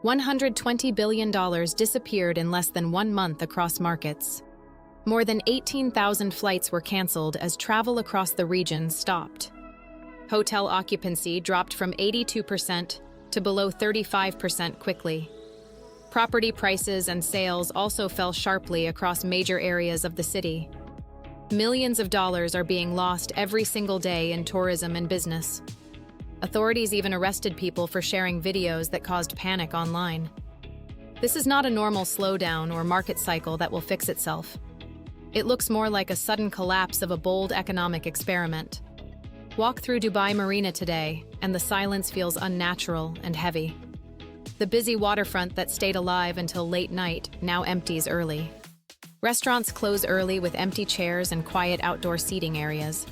$120 billion disappeared in less than 1 month across markets. More than 18,000 flights were canceled as travel across the region stopped. Hotel occupancy dropped from 82% to below 35% quickly. Property prices and sales also fell sharply across major areas of the city. Millions of dollars are being lost every single day in tourism and business. Authorities even arrested people for sharing videos that caused panic online. This is not a normal slowdown or market cycle that will fix itself. It looks more like a sudden collapse of a bold economic experiment. Walk through Dubai Marina today, and the silence feels unnatural and heavy. The busy waterfront that stayed alive until late night now empties early. Restaurants close early with empty chairs and quiet outdoor seating areas.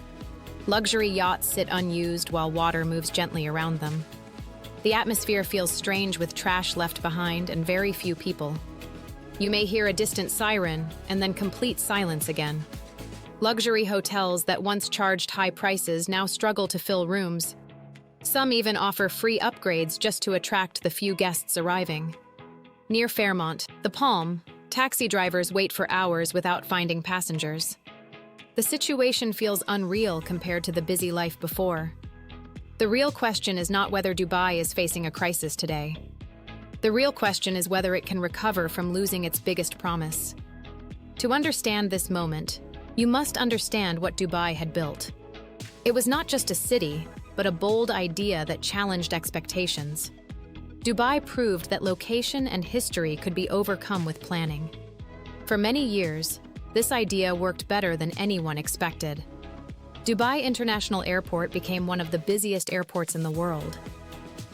Luxury yachts sit unused while water moves gently around them. The atmosphere feels strange with trash left behind and very few people. You may hear a distant siren and then complete silence again. Luxury hotels that once charged high prices now struggle to fill rooms. Some even offer free upgrades just to attract the few guests arriving. Near Fairmont, the Palm, taxi drivers wait for hours without finding passengers. The situation feels unreal compared to the busy life before. The real question is not whether Dubai is facing a crisis today. The real question is whether it can recover from losing its biggest promise. To understand this moment, you must understand what Dubai had built. It was not just a city, but a bold idea that challenged expectations. Dubai proved that location and history could be overcome with planning. For many years, this idea worked better than anyone expected. Dubai International Airport became one of the busiest airports in the world.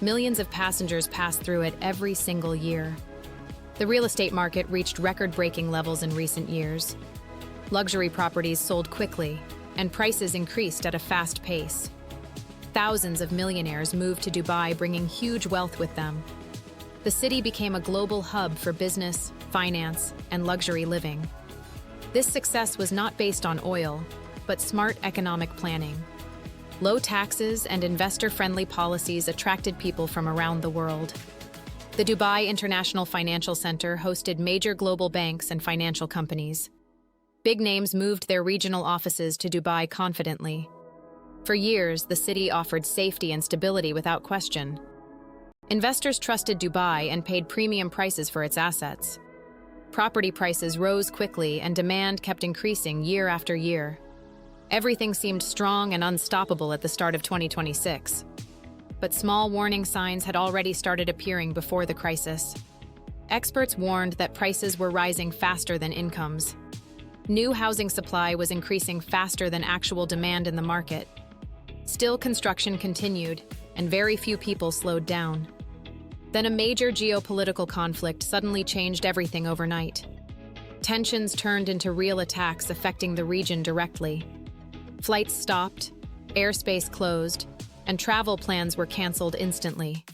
Millions of passengers pass through it every single year. The real estate market reached record-breaking levels in recent years. Luxury properties sold quickly, and prices increased at a fast pace. Thousands of millionaires moved to Dubai, bringing huge wealth with them. The city became a global hub for business, finance, and luxury living. This success was not based on oil, but smart economic planning. Low taxes and investor-friendly policies attracted people from around the world. The Dubai International Financial Center hosted major global banks and financial companies. Big names moved their regional offices to Dubai confidently. For years, the city offered safety and stability without question. Investors trusted Dubai and paid premium prices for its assets. Property prices rose quickly and demand kept increasing year after year. Everything seemed strong and unstoppable at the start of 2026. But small warning signs had already started appearing before the crisis. Experts warned that prices were rising faster than incomes. New housing supply was increasing faster than actual demand in the market. Still, construction continued, and very few people slowed down. Then a major geopolitical conflict suddenly changed everything overnight. Tensions turned into real attacks affecting the region directly. Flights stopped, airspace closed, and travel plans were canceled instantly.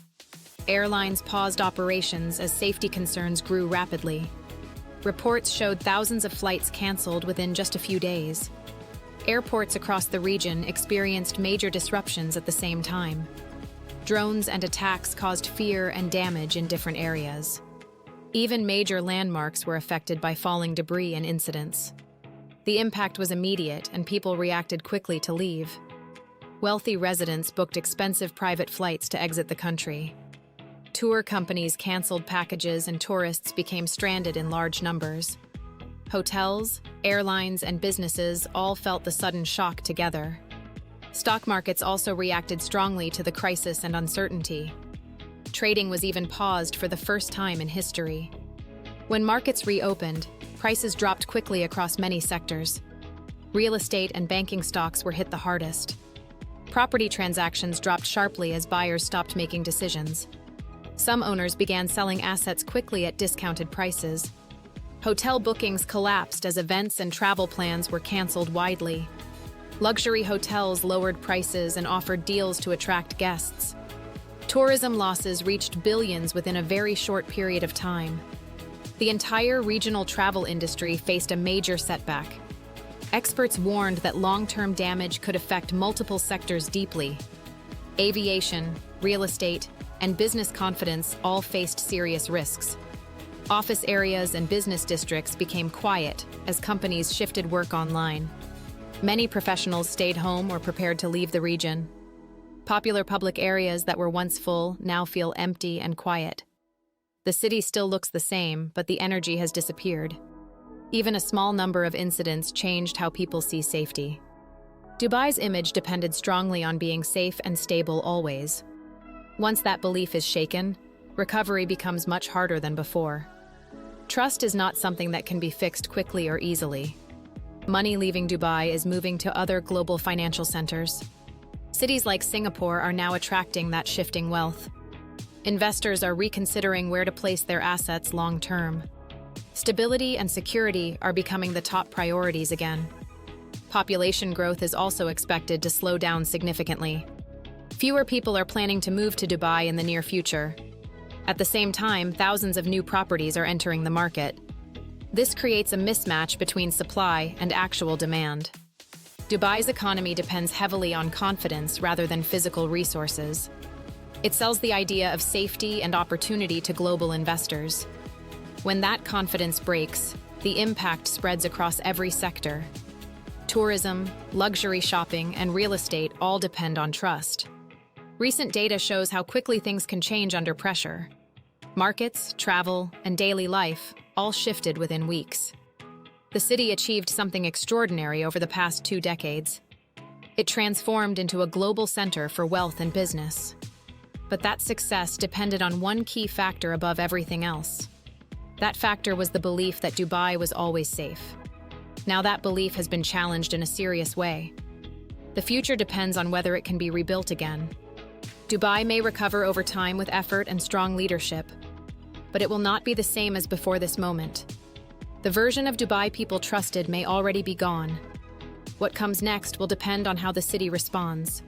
Airlines paused operations as safety concerns grew rapidly. Reports showed thousands of flights canceled within just a few days. Airports across the region experienced major disruptions at the same time. Drones and attacks caused fear and damage in different areas. Even major landmarks were affected by falling debris and incidents. The impact was immediate, and people reacted quickly to leave. Wealthy residents booked expensive private flights to exit the country. Tour companies canceled packages, and tourists became stranded in large numbers. Hotels, airlines, and businesses all felt the sudden shock together. Stock markets also reacted strongly to the crisis and uncertainty. Trading was even paused for the first time in history. When markets reopened, prices dropped quickly across many sectors. Real estate and banking stocks were hit the hardest. Property transactions dropped sharply as buyers stopped making decisions. Some owners began selling assets quickly at discounted prices. Hotel bookings collapsed as events and travel plans were canceled widely. Luxury hotels lowered prices and offered deals to attract guests. Tourism losses reached billions within a very short period of time. The entire regional travel industry faced a major setback. Experts warned that long-term damage could affect multiple sectors deeply: aviation, real estate, and business confidence all faced serious risks. Office areas and business districts became quiet as companies shifted work online. Many professionals stayed home or prepared to leave the region. Popular public areas that were once full now feel empty and quiet. The city still looks the same, but the energy has disappeared. Even a small number of incidents changed how people see safety. Dubai's image depended strongly on being safe and stable always. Once that belief is shaken, recovery becomes much harder than before. Trust is not something that can be fixed quickly or easily. Money leaving Dubai is moving to other global financial centers. Cities like Singapore are now attracting that shifting wealth. Investors are reconsidering where to place their assets long-term. Stability and security are becoming the top priorities again. Population growth is also expected to slow down significantly. Fewer people are planning to move to Dubai in the near future. At the same time, thousands of new properties are entering the market. This creates a mismatch between supply and actual demand. Dubai's economy depends heavily on confidence rather than physical resources. It sells the idea of safety and opportunity to global investors. When that confidence breaks, the impact spreads across every sector. Tourism, luxury shopping, and real estate all depend on trust. Recent data shows how quickly things can change under pressure. Markets, travel, and daily life all shifted within weeks. The city achieved something extraordinary over the past 2 decades. It transformed into a global center for wealth and business. But that success depended on one key factor above everything else. That factor was the belief that Dubai was always safe. Now that belief has been challenged in a serious way. The future depends on whether it can be rebuilt again. Dubai may recover over time with effort and strong leadership, but it will not be the same as before this moment. The version of Dubai people trusted may already be gone. What comes next will depend on how the city responds.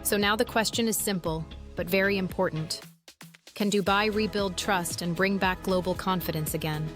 So now the question is simple, but very important. Can Dubai rebuild trust and bring back global confidence again?